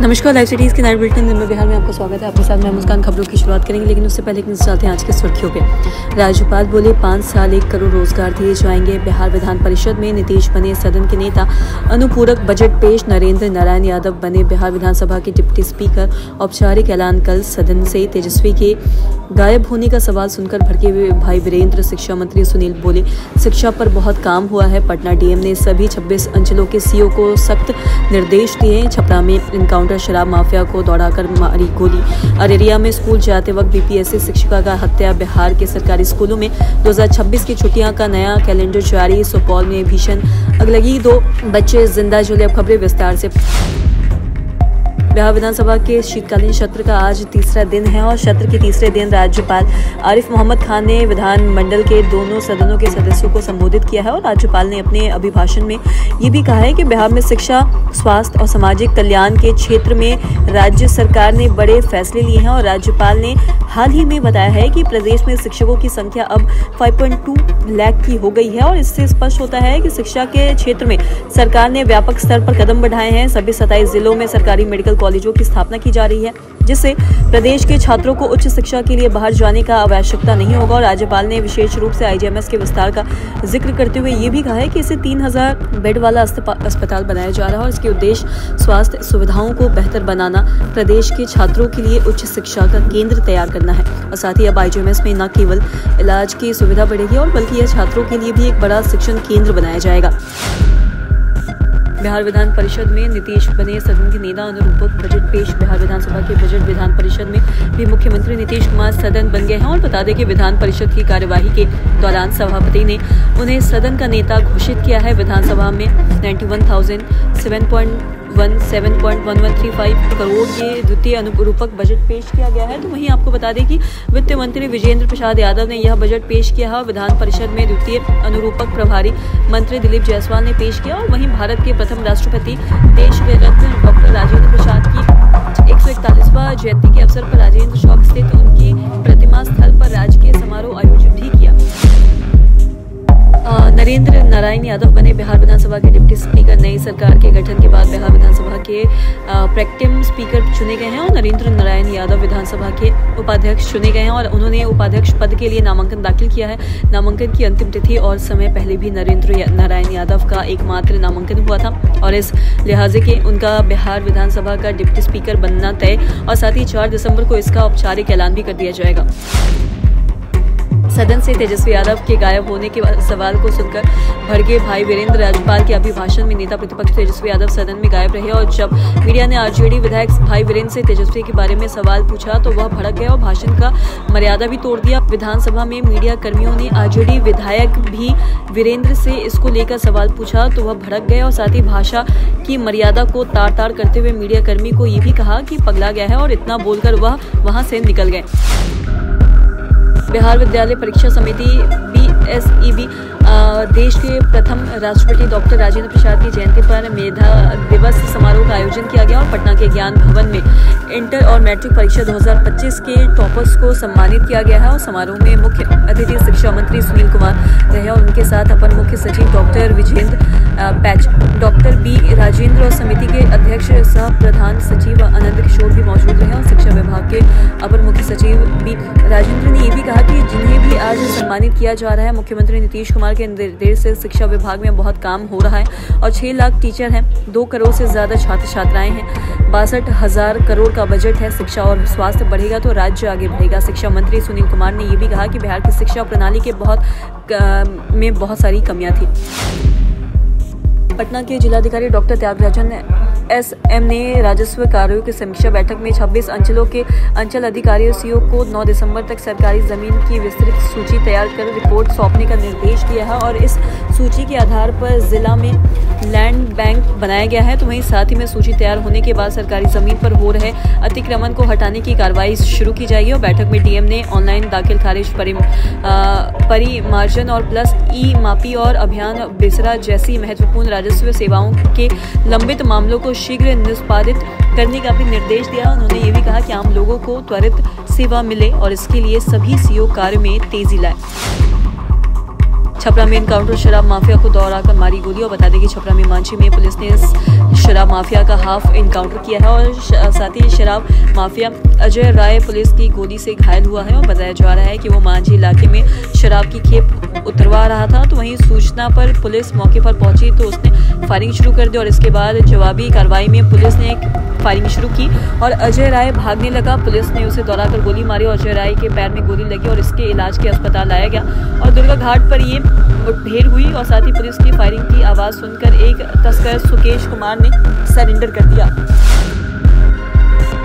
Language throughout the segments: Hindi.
नमस्कार, लाइव सिटीज़ के नाइट बुलेटिन में बिहार में आपका स्वागत है। आपके साथ मैं मुस्कान। खबरों की शुरुआत करेंगे, लेकिन उससे पहले एक नजर डालते हैं आज की सुर्खियों पे। राज्यपाल बोले 5 साल 1 करोड़ रोजगार दिए जाएंगे। बिहार विधान परिषद में नीतीश बने सदन के नेता। अनुपूरक बजट पेश। नरेंद्र नारायण यादव बने बिहार विधानसभा के डिप्टी स्पीकर। औपचारिक ऐलान कल। सदन से तेजस्वी के गायब होने का सवाल सुनकर भड़के हुए भाई वीरेंद्र। शिक्षा मंत्री सुनील बोले शिक्षा पर बहुत काम हुआ है। पटना डीएम ने सभी 26 अंचलों के सीओ को सख्त निर्देश दिए। छपरा में इनकाउंटर। शराब माफिया को दौड़ाकर मारी गोली। अररिया में स्कूल जाते वक्त बीपीएससी शिक्षिका का हत्या। बिहार के सरकारी स्कूलों में 2026 की छुट्टियां का नया कैलेंडर जारी। सुपौल में भीषण अगलगी, 2 बच्चे जिंदा जले। अब खबरें विस्तार से। बिहार विधानसभा के शीतकालीन सत्र का आज तीसरा दिन है और सत्र के तीसरे दिन राज्यपाल आरिफ मोहम्मद खान ने विधानमंडल के दोनों सदनों के सदस्यों को संबोधित किया है। और राज्यपाल ने अपने अभिभाषण में ये भी कहा है कि बिहार में शिक्षा, स्वास्थ्य और सामाजिक कल्याण के क्षेत्र में राज्य सरकार ने बड़े फैसले लिए हैं। और राज्यपाल ने हाल ही में बताया है कि प्रदेश में शिक्षकों की संख्या अब 5.2 लाख की हो गई है। और इससे स्पष्ट होता है कि शिक्षा के क्षेत्र में सरकार ने व्यापक स्तर पर कदम बढ़ाए हैं। सभी 27 जिलों में सरकारी मेडिकल कॉलेजों की स्थापना की जा रही है, जिससे प्रदेश के छात्रों को उच्च शिक्षा के लिए बाहर जाने का आवश्यकता नहीं होगा। और राज्यपाल ने विशेष रूप से आईजीएमएस के विस्तार का जिक्र करते हुए ये भी कहा है कि इसे 3000 बेड वाला अस्पताल बनाया जा रहा है और इसके उद्देश्य स्वास्थ्य सुविधाओं को बेहतर बनाना, प्रदेश के छात्रों के लिए उच्च शिक्षा का केंद्र तैयार करना है। और साथ ही अब आईजीएमएस में न केवल इलाज की सुविधा बढ़ेगी और बल्कि यह छात्रों के लिए भी एक बड़ा शिक्षण केंद्र बनाया जाएगा। बिहार विधान परिषद में नीतीश बने सदन के नेता। अनुरूपक बजट पेश। बिहार विधानसभा के बजट विधान परिषद में भी मुख्यमंत्री नीतीश कुमार सदन बन गए हैं। और बता दें कि विधान परिषद की कार्यवाही के दौरान सभापति ने उन्हें सदन का नेता घोषित किया है। विधानसभा में 91,7.1135 करोड़ के द्वितीय अनुरूपक बजट पेश किया गया है। तो वहीं आपको बता दें कि वित्त मंत्री विजेंद्र प्रसाद यादव ने यह बजट पेश किया है। विधान परिषद में द्वितीय अनुरूपक प्रभारी मंत्री दिलीप जायसवाल ने पेश किया। और वहीं भारत के प्रथम राष्ट्रपति देश के रत्न डॉक्टर राजेंद्र प्रसाद की 141वां जयंती के अवसर पर राजेंद्र चौक स्थित उनकी प्रतिमा स्थल पर राजकीय समारोह आयोजित भी किया। नरेंद्र नारायण यादव बने बिहार विधानसभा के डिप्टी स्पीकर। नई सरकार के गठन के बाद बिहार विधानसभा के प्रेक्टिम स्पीकर चुने गए हैं। और नरेंद्र नारायण यादव विधानसभा के उपाध्यक्ष चुने गए हैं और उन्होंने उपाध्यक्ष पद के लिए नामांकन दाखिल किया है। नामांकन की अंतिम तिथि और समय पहले भी नरेंद्र नारायण यादव का एकमात्र नामांकन हुआ था और इस लिहाजे के उनका बिहार विधानसभा का डिप्टी स्पीकर बनना तय। और साथ ही 4 दिसंबर को इसका औपचारिक ऐलान भी कर दिया जाएगा। सदन से तेजस्वी यादव के गायब होने के सवाल को सुनकर भड़के भाई वीरेंद्र। राज्यपाल के अभिभाषण में नेता प्रतिपक्ष तेजस्वी यादव सदन में गायब रहे। और जब मीडिया ने आरजेडी विधायक भाई वीरेंद्र से तेजस्वी के बारे में सवाल पूछा तो वह भड़क गए और भाषण का मर्यादा भी तोड़ दिया। विधानसभा में मीडिया कर्मियों ने आरजेडी विधायक भी वीरेंद्र से इसको लेकर सवाल पूछा तो वह भड़क गए और साथ ही भाषा की मर्यादा को तार-तार करते हुए मीडिया कर्मी को ये भी कहा कि पगला गया है और इतना बोलकर वह वहां से निकल गए। बिहार विद्यालय परीक्षा समिति बीएसईबी देश के प्रथम राष्ट्रपति डॉक्टर राजेंद्र प्रसाद की जयंती पर मेधा दिवस समारोह का आयोजन किया गया। और पटना के ज्ञान भवन में इंटर और मैट्रिक परीक्षा 2025 के टॉपर्स को सम्मानित किया गया है। और समारोह में मुख्य अतिथि शिक्षा मंत्री सुनील कुमार रहे और उनके साथ अपर मुख्य सचिव डॉक्टर विजेंद्र पैच, डॉक्टर बी राजेंद्र और समिति के अध्यक्ष सह प्रधान सचिव आनंद किशोर भी मौजूद रहे। और शिक्षा विभाग के अपर मुख्य सचिव बी राजेंद्र ने यह भी कहा कि जिन्हें भी आज सम्मानित किया जा रहा है, मुख्यमंत्री नीतीश कुमार के निर्देश से शिक्षा विभाग में बहुत काम हो रहा है। और 6 लाख टीचर हैं, 2 करोड़ से ज्यादा छात्र छात्राएं हैं, 62,000 करोड़ का बजट है। शिक्षा और स्वास्थ्य बढ़ेगा तो राज्य आगे बढ़ेगा। शिक्षा मंत्री सुनील कुमार ने यह भी कहा कि बिहार की शिक्षा प्रणाली के बहुत सारी कमियां थी। पटना के जिलाधिकारी डॉक्टर त्यागराजन एसएम ने राजस्व कार्यों की समीक्षा बैठक में 26 अंचलों के अंचल अधिकारियों सीओ को 9 दिसंबर तक सरकारी जमीन की विस्तृत सूची तैयार कर रिपोर्ट सौंपने का निर्देश दिया है। और इस सूची के आधार पर जिला में लैंड बैंक बनाया गया है। तो वहीं साथ ही में सूची तैयार होने के बाद सरकारी जमीन पर हो रहे अतिक्रमण को हटाने की कार्रवाई शुरू की जाएगी। और बैठक में डीएम ने ऑनलाइन दाखिल खारिज, परिमार्जन और प्लस ई मापी और अभियान बेसरा जैसी महत्वपूर्ण राजस्व सेवाओं के लंबित मामलों को शीघ्र निष्पादित करने का भी निर्देश दिया। उन्होंने ये भी कहा कि आम लोगों को त्वरित सेवा मिले और इसके लिए सभी सीओ कार्य में तेजी लाए। छपरा में इनकाउंटर, शराब माफिया को दौड़ाकर मारी गोली। और बता दें कि छपरा में मांझी में पुलिस ने शराब माफिया का हाफ इनकाउंटर किया है और साथ ही शराब माफिया अजय राय पुलिस की गोली से घायल हुआ है। और बताया जा रहा है कि वो मांझी इलाके में शराब की खेप उतरवा रहा था, तो वहीं सूचना पर पुलिस मौके पर पहुंची तो उसने फायरिंग शुरू कर दी और इसके बाद जवाबी कार्रवाई में पुलिस ने फायरिंग शुरू की और अजय राय भागने लगा। पुलिस ने उसे दौड़ाकर गोली मारी और अजय राय के पैर में गोली लगी और इसके इलाज के अस्पताल लाया गया। और दुर्गा घाट पर ये मुठभेड़ हुई और साथ ही पुलिस की फायरिंग की आवाज़ सुनकर एक तस्कर सुकेश कुमार ने सरेंडर कर दिया।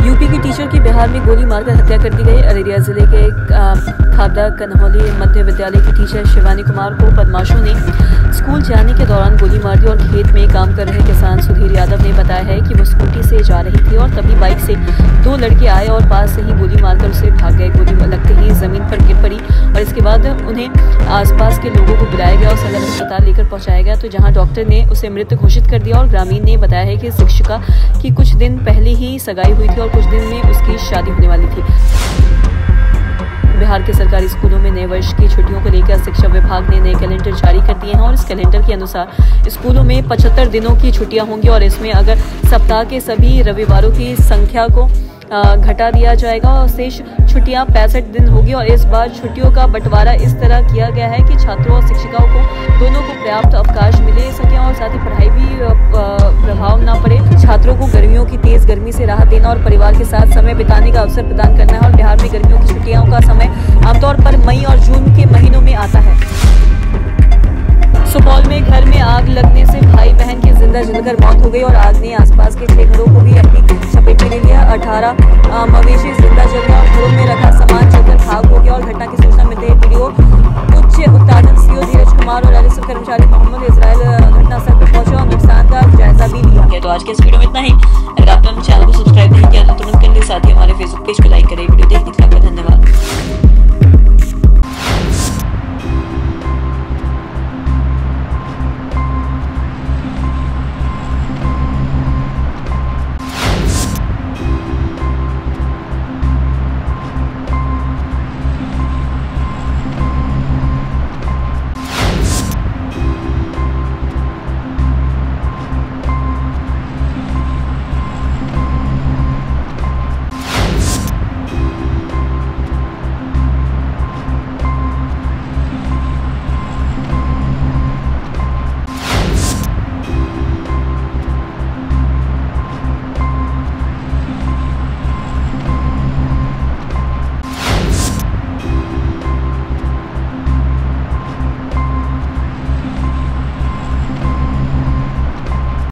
यूपी की टीचर की बिहार में गोली मारकर हत्या कर दी गई। अररिया जिले के खादा कन्हौली मध्य विद्यालय की टीचर शिवानी कुमार को बदमाशों ने स्कूल जाने के दौरान गोली मार दी और खेत में काम कर रहे किसान सुधीर यादव ने बताया है कि वो स्कूटी से जा रही थी और तभी बाइक से दो लड़के आए और पास से ही गोली मारकर उसे भाग गए। गोली लगते ही जमीन पर गिर पड़ी और इसके बाद उन्हें आसपास के लोगों को बुलाया गया और सदर अस्पताल लेकर पहुंचाया गया, तो जहां डॉक्टर ने उसे मृत घोषित कर दिया। और ग्रामीण ने बताया है कि शिक्षिका की कुछ दिन पहले ही सगाई हुई थी और कुछ दिन में उसकी शादी होने वाली थी। बिहार के सरकारी स्कूलों में नए वर्ष की छुट्टियों को लेकर शिक्षा विभाग ने नए कैलेंडर जारी कर दिए हैं और इस कैलेंडर के अनुसार स्कूलों में 75 दिनों की छुट्टियां होंगी और इसमें अगर सप्ताह के सभी रविवारों की संख्या को घटा दिया जाएगा और शेष छुट्टियां 65 दिन होगी। और इस बार छुट्टियों का बंटवारा इस तरह किया गया है कि छात्रों और शिक्षिकाओं को दोनों को पर्याप्त अवकाश मिले सके और साथ ही पढ़ाई भी प्रभाव ना पड़े। छात्रों को गर्मियों की तेज गर्मी से राहत देना और परिवार के साथ समय बिताने का अवसर प्रदान करना है। और बिहार में गर्मियों की छुट्टियों का समय आमतौर पर मई और जून के महीनों में आता है। सुपौल में घर में आग लगने से भाई बहन की जिंदा जलकर मौत हो गई और आग ने आसपास के 6 घरों को भी अपनी चपेट में ले लिया। 18 मवेशी जिंदा जल गया और घरों में रखा सामान जलकर खाक हो गया। और घटना की सूचना मिलते ही वीडियो उच्च उत्पादन सीओ धीरज कुमार और राजस्व कर्मचारी मोहम्मद